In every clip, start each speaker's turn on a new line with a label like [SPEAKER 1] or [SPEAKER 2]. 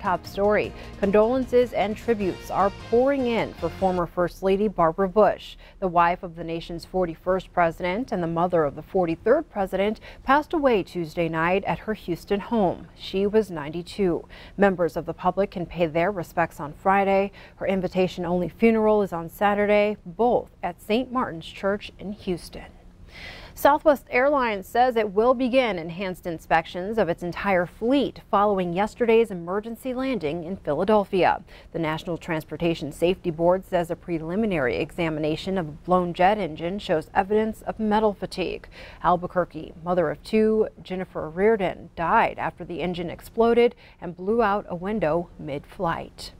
[SPEAKER 1] Top story. Condolences and tributes are pouring in for former First Lady Barbara Bush. The wife of the nation's 41st president and the mother of the 43rd president passed away Tuesday night at her Houston home. She was 92. Members of the public can pay their respects on Friday. Her invitation-only funeral is on Saturday, both at St. Martin's Church in Houston. Southwest Airlines says it will begin enhanced inspections of its entire fleet following yesterday's emergency landing in Philadelphia. The National Transportation Safety Board says a preliminary examination of a blown jet engine shows evidence of metal fatigue. Albuquerque mother of two, Jennifer Reardon, died after the engine exploded and blew out a window mid-flight.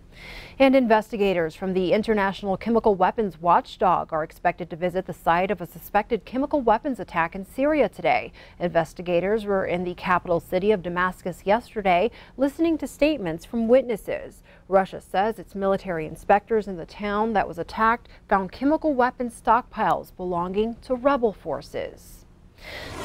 [SPEAKER 1] And investigators from the International Chemical Weapons Watchdog are expected to visit the site of a suspected chemical weapons attack in Syria today. Investigators were in the capital city of Damascus yesterday, listening to statements from witnesses. Russia says its military inspectors in the town that was attacked found chemical weapons stockpiles belonging to rebel forces.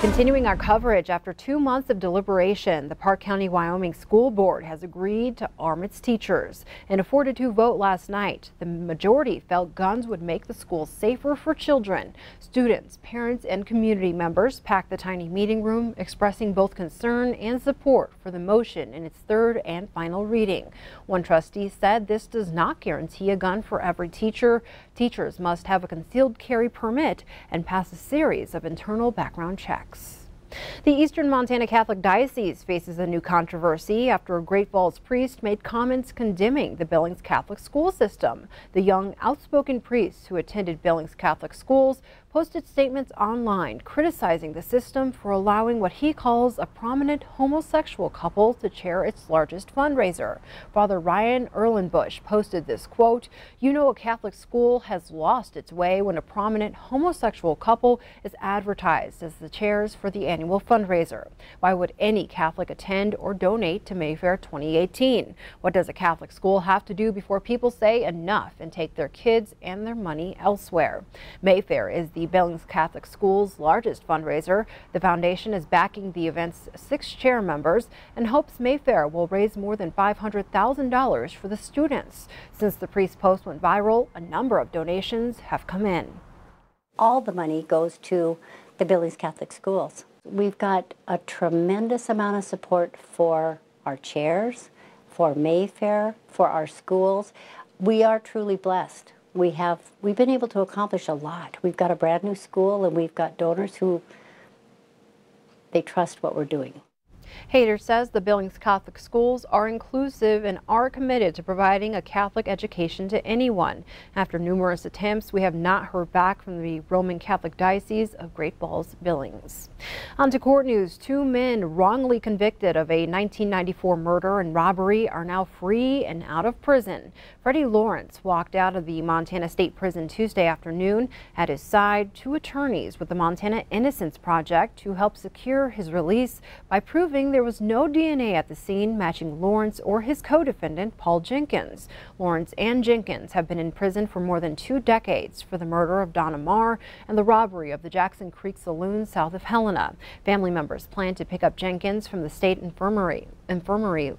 [SPEAKER 1] Continuing our coverage, after 2 months of deliberation, the Park County, Wyoming School Board has agreed to arm its teachers. In a 4-2 vote last night, the majority felt guns would make the schools safer for children. Students, parents, and community members packed the tiny meeting room, expressing both concern and support for the motion in its third and final reading. One trustee said this does not guarantee a gun for every teacher. Teachers must have a concealed carry permit and pass a series of internal background checks. The Eastern Montana Catholic Diocese faces a new controversy after a Great Falls priest made comments condemning the Billings Catholic school system. The young, outspoken priest who attended Billings Catholic schools posted statements online criticizing the system for allowing what he calls a prominent homosexual couple to chair its largest fundraiser. Father Ryan Erlenbush posted this quote, "You know, a Catholic school has lost its way when a prominent homosexual couple is advertised as the chairs for the annual fundraiser. Why would any Catholic attend or donate to Mayfair 2018? What does a Catholic school have to do before people say enough and take their kids and their money elsewhere?" Mayfair is the Billings Catholic School's largest fundraiser. The foundation is backing the event's 6 chair members and hopes Mayfair will raise more than $500,000 for the students. Since the priest's post went viral, a number of donations have come in.
[SPEAKER 2] All the money goes to the Billings Catholic Schools. We've got a tremendous amount of support for our chairs, for Mayfair, for our schools. We are truly blessed. We've been able to accomplish a lot. We've got a brand new school and we've got donors who they trust what we're doing.
[SPEAKER 1] Hayter says the Billings Catholic schools are inclusive and are committed to providing a Catholic education to anyone. After numerous attempts, we have not heard back from the Roman Catholic Diocese of Great Falls, Billings. On to court news. 2 men wrongly convicted of a 1994 murder and robbery are now free and out of prison. Freddie Lawrence walked out of the Montana State Prison Tuesday afternoon. At his side, 2 attorneys with the Montana Innocence Project to help secure his release by proving there was no DNA at the scene matching Lawrence or his co-defendant, Paul Jenkins. Lawrence and Jenkins have been in prison for more than 2 decades for the murder of Donna Marr and the robbery of the Jackson Creek Saloon south of Helena. Family members plan to pick up Jenkins from the state infirmary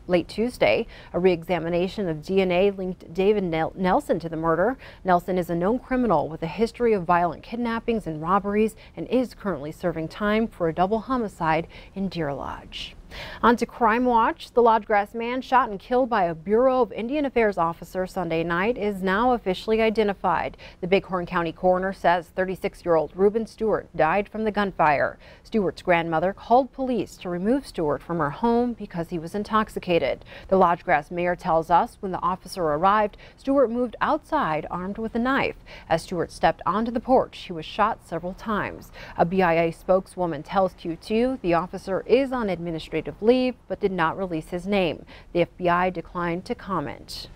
[SPEAKER 1] late Tuesday. A re-examination of DNA linked David Nelson to the murder. Nelson is a known criminal with a history of violent kidnappings and robberies and is currently serving time for a double homicide in Deer Lodge. On to Crime Watch. The Lodgegrass man shot and killed by a Bureau of Indian Affairs officer Sunday night is now officially identified. The Bighorn County coroner says 36-year-old Reuben Stewart died from the gunfire. Stewart's grandmother called police to remove Stewart from her home because he was intoxicated. The Lodgegrass mayor tells us when the officer arrived, Stewart moved outside armed with a knife. As Stewart stepped onto the porch, he was shot several times. A BIA spokeswoman tells Q2 the officer is on administrative leave but did not release his name. The FBI declined to comment.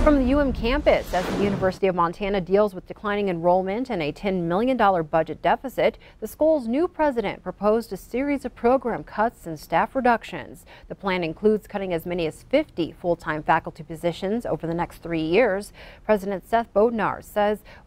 [SPEAKER 1] From the campus, as the University of Montana deals with declining enrollment and a $10 million budget deficit, the school's new president proposed a series of program cuts and staff reductions. The plan includes cutting as many as 50 full-time faculty positions over the next 3 years. President Seth Bodnar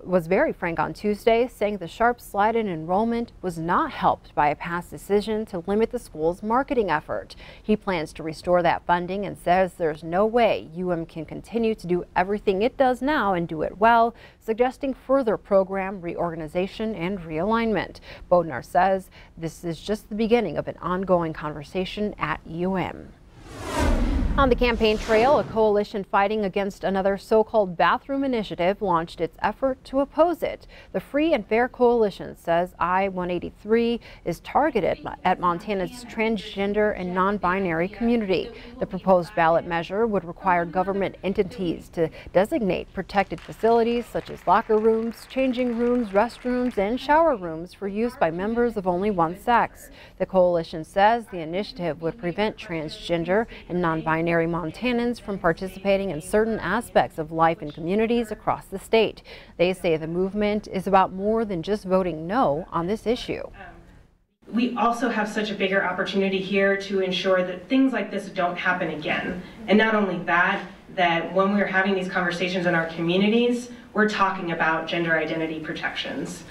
[SPEAKER 1] was very frank on Tuesday, saying the sharp slide in enrollment was not helped by a past decision to limit the school's marketing effort. He plans to restore that funding and says there's no way can continue to do everything it does now and do it well, suggesting further program reorganization and realignment. Bodnar says this is just the beginning of an ongoing conversation at On the campaign trail, a coalition fighting against another so-called bathroom initiative launched its effort to oppose it. The Free and Fair Coalition says I-183 is targeted at Montana's transgender and non-binary community. The proposed ballot measure would require government entities to designate protected facilities such as locker rooms, changing rooms, restrooms, and shower rooms for use by members of only one sex. The coalition says the initiative would prevent transgender and non-binary Montanans from participating in certain aspects of life in communities across the state. They say the movement is about more than just voting no on this issue.
[SPEAKER 3] We also have such a bigger opportunity here to ensure that things like this don't happen again. And not only that, that when we're having these conversations in our communities, we're talking about gender identity protections.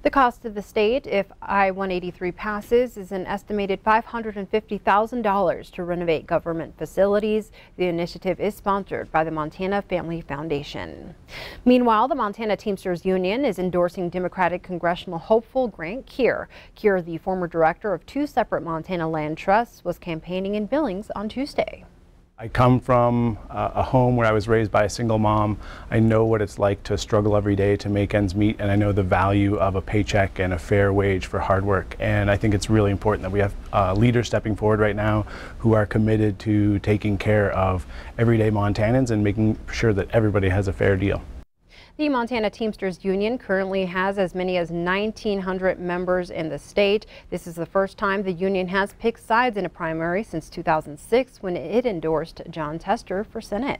[SPEAKER 1] The cost to the state, if I-183 passes, is an estimated $550,000 to renovate government facilities. The initiative is sponsored by the Montana Family Foundation. Meanwhile, the Montana Teamsters Union is endorsing Democratic congressional hopeful Grant Keir. Keir, the former director of 2 separate Montana land trusts, was campaigning in Billings on Tuesday.
[SPEAKER 4] I come from a home where I was raised by a single mom. I know what it's like to struggle every day to make ends meet, and I know the value of a paycheck and a fair wage for hard work. And I think it's really important that we have leaders stepping forward right now who are committed to taking care of everyday Montanans and making sure that everybody has a fair deal.
[SPEAKER 1] The Montana Teamsters Union currently has as many as 1,900 members in the state. This is the first time the union has picked sides in a primary since 2006 when it endorsed John Tester for Senate.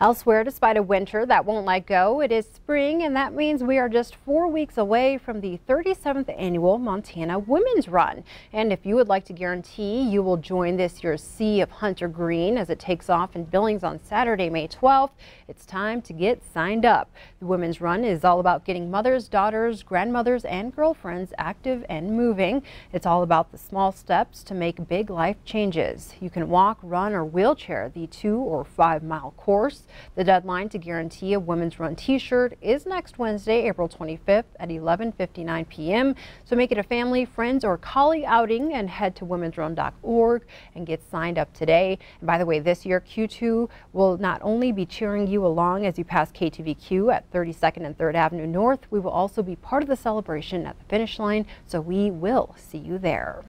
[SPEAKER 1] Elsewhere, despite a winter that won't let go, it is spring, and that means we are just 4 weeks away from the 37th annual Montana Women's Run. And if you would like to guarantee you will join this year's Sea of Hunter Green as it takes off in Billings on Saturday, May 12th, it's time to get signed up. The Women's Run is all about getting mothers, daughters, grandmothers, and girlfriends active and moving. It's all about the small steps to make big life changes. You can walk, run, or wheelchair the 2 or 5 mile course. The deadline to guarantee a Women's Run t-shirt is next Wednesday, April 25th at 11:59 p.m. So make it a family, friends, or colleague outing and head to womensrun.org and get signed up today. And by the way, this year Q2 will not only be cheering you along as you pass KTVQ at 32nd and 3rd Avenue North, we will also be part of the celebration at the finish line, so we will see you there.